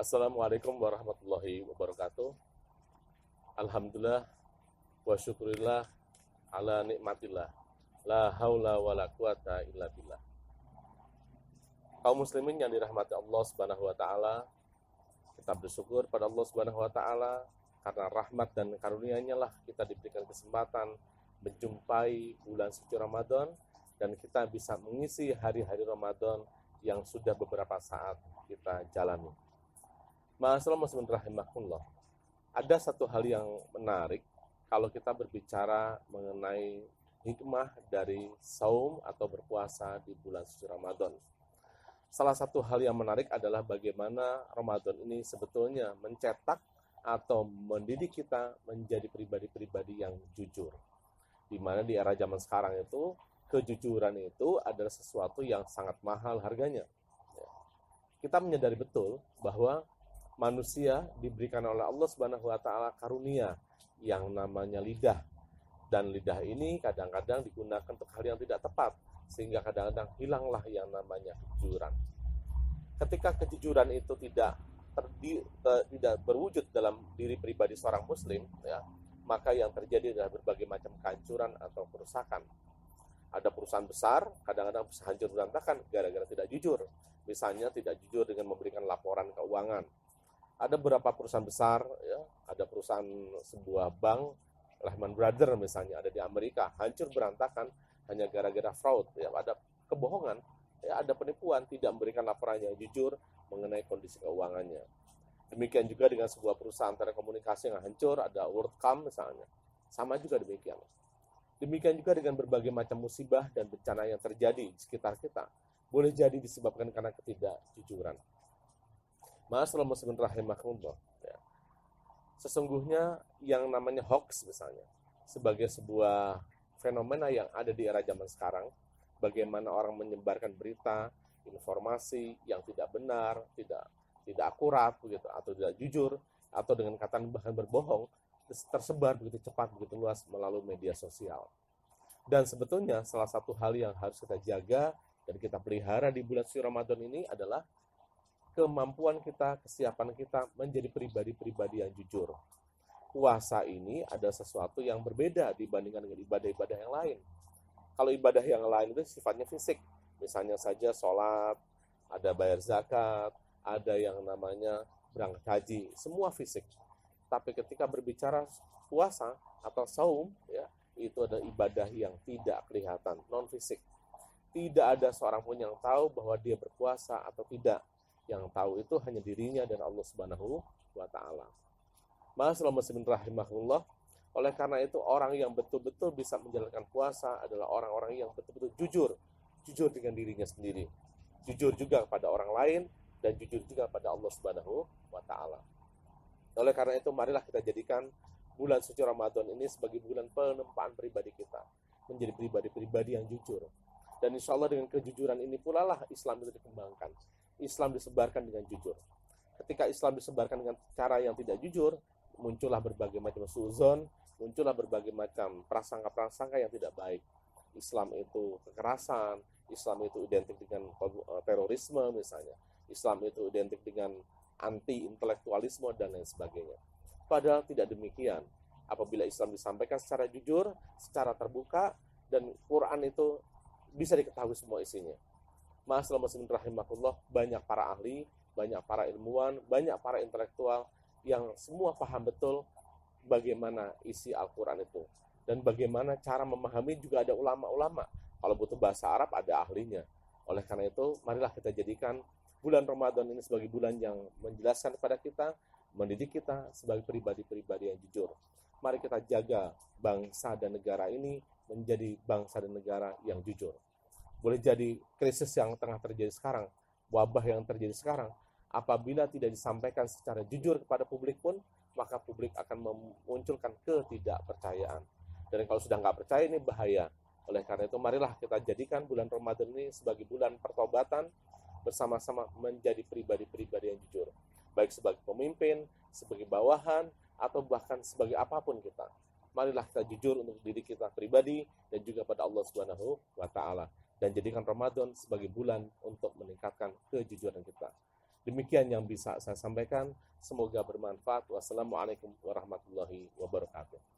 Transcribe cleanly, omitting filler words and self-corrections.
Assalamualaikum warahmatullahi wabarakatuh. Alhamdulillah wa syukurillah ala nikmatillah. La haula wa la quwata illa billah. Kaum muslimin yang dirahmati Allah Subhanahu wa taala, kita bersyukur pada Allah Subhanahu wa taala karena rahmat dan karunia-Nya lah kita diberikan kesempatan menjumpai bulan suci Ramadan dan kita bisa mengisi hari-hari Ramadan yang sudah beberapa saat kita jalani. Ma'asyiral muslimin rahimakumullah. Ada satu hal yang menarik kalau kita berbicara mengenai hikmah dari saum atau berpuasa di bulan suci Ramadan. Salah satu hal yang menarik adalah bagaimana Ramadan ini sebetulnya mencetak atau mendidik kita menjadi pribadi-pribadi yang jujur. Di mana di era zaman sekarang itu, kejujuran itu adalah sesuatu yang sangat mahal harganya. Kita menyadari betul bahwa manusia diberikan oleh Allah Subhanahu wa taala karunia yang namanya lidah. Dan lidah ini kadang-kadang digunakan untuk hal yang tidak tepat, sehingga kadang-kadang hilanglah yang namanya kejujuran. Ketika kejujuran itu tidak berwujud dalam diri pribadi seorang muslim, ya, maka yang terjadi adalah berbagai macam kehancuran atau kerusakan. Ada perusahaan besar, kadang-kadang bisa hancur berantakan gara-gara tidak jujur. Misalnya tidak jujur dengan memberikan laporan keuangan. Ada beberapa perusahaan besar, ya, ada perusahaan sebuah bank, Lehman Brothers misalnya, ada di Amerika, hancur berantakan hanya gara-gara fraud, ya, ada kebohongan, ya, ada penipuan, tidak memberikan laporan yang jujur mengenai kondisi keuangannya. Demikian juga dengan sebuah perusahaan telekomunikasi yang hancur, ada WorldCom misalnya, sama juga demikian. Demikian juga dengan berbagai macam musibah dan bencana yang terjadi di sekitar kita, boleh jadi disebabkan karena ketidakjujuran. Ma'asyiral muslimin rahimakumullah. Ya. Sesungguhnya yang namanya hoax misalnya, sebagai sebuah fenomena yang ada di era zaman sekarang, bagaimana orang menyebarkan berita, informasi yang tidak benar, tidak akurat begitu, atau tidak jujur, atau dengan kata bahkan berbohong, tersebar begitu cepat, begitu luas melalui media sosial. Dan sebetulnya salah satu hal yang harus kita jaga dan kita pelihara di bulan suci Ramadan ini adalah kemampuan kita, kesiapan kita menjadi pribadi-pribadi yang jujur. Puasa ini ada sesuatu yang berbeda dibandingkan dengan ibadah-ibadah yang lain. Kalau ibadah yang lain itu sifatnya fisik, misalnya saja sholat, ada bayar zakat, ada yang namanya berangkat haji, semua fisik. Tapi ketika berbicara puasa atau saum, ya, itu adalah ibadah yang tidak kelihatan, non fisik. Tidak ada seorang pun yang tahu bahwa dia berpuasa atau tidak. Yang tahu itu hanya dirinya dan Allah Subhanahu wa taala. Ma'asyiral muslimin rahimahullah. Oleh karena itu orang yang betul-betul bisa menjalankan puasa adalah orang-orang yang betul-betul jujur dengan dirinya sendiri. Jujur juga kepada orang lain dan jujur juga pada Allah Subhanahu wa taala. Oleh karena itu marilah kita jadikan bulan suci Ramadan ini sebagai bulan penempaan pribadi kita menjadi pribadi-pribadi yang jujur. Dan insya Allah dengan kejujuran ini pula lah Islam itu dikembangkan. Islam disebarkan dengan jujur. Ketika Islam disebarkan dengan cara yang tidak jujur, muncullah berbagai macam suuzon, muncullah berbagai macam prasangka-prasangka yang tidak baik. Islam itu kekerasan, Islam itu identik dengan terorisme misalnya. Islam itu identik dengan anti-intelektualisme dan lain sebagainya. Padahal tidak demikian. Apabila Islam disampaikan secara jujur, secara terbuka, dan Quran itu bisa diketahui semua isinya. Ma'asyiral muslimin rahimakumullah, banyak para ahli, banyak para ilmuwan, banyak para intelektual yang semua paham betul bagaimana isi Al-Quran itu. Dan bagaimana cara memahami juga ada ulama-ulama. Kalau butuh bahasa Arab ada ahlinya. Oleh karena itu, marilah kita jadikan bulan Ramadan ini sebagai bulan yang menjelaskan kepada kita, mendidik kita sebagai pribadi-pribadi yang jujur. Mari kita jaga bangsa dan negara ini menjadi bangsa dan negara yang jujur. Boleh jadi krisis yang tengah terjadi sekarang, wabah yang terjadi sekarang, apabila tidak disampaikan secara jujur kepada publik pun, maka publik akan memunculkan ketidakpercayaan. Dan kalau sudah nggak percaya, ini bahaya. Oleh karena itu, marilah kita jadikan bulan Ramadan ini sebagai bulan pertobatan, bersama-sama menjadi pribadi-pribadi yang jujur. Baik sebagai pemimpin, sebagai bawahan, atau bahkan sebagai apapun kita. Marilah kita jujur untuk diri kita pribadi dan juga pada Allah Subhanahu wa taala. Dan jadikan Ramadan sebagai bulan untuk meningkatkan kejujuran kita. Demikian yang bisa saya sampaikan. Semoga bermanfaat. Wassalamualaikum warahmatullahi wabarakatuh.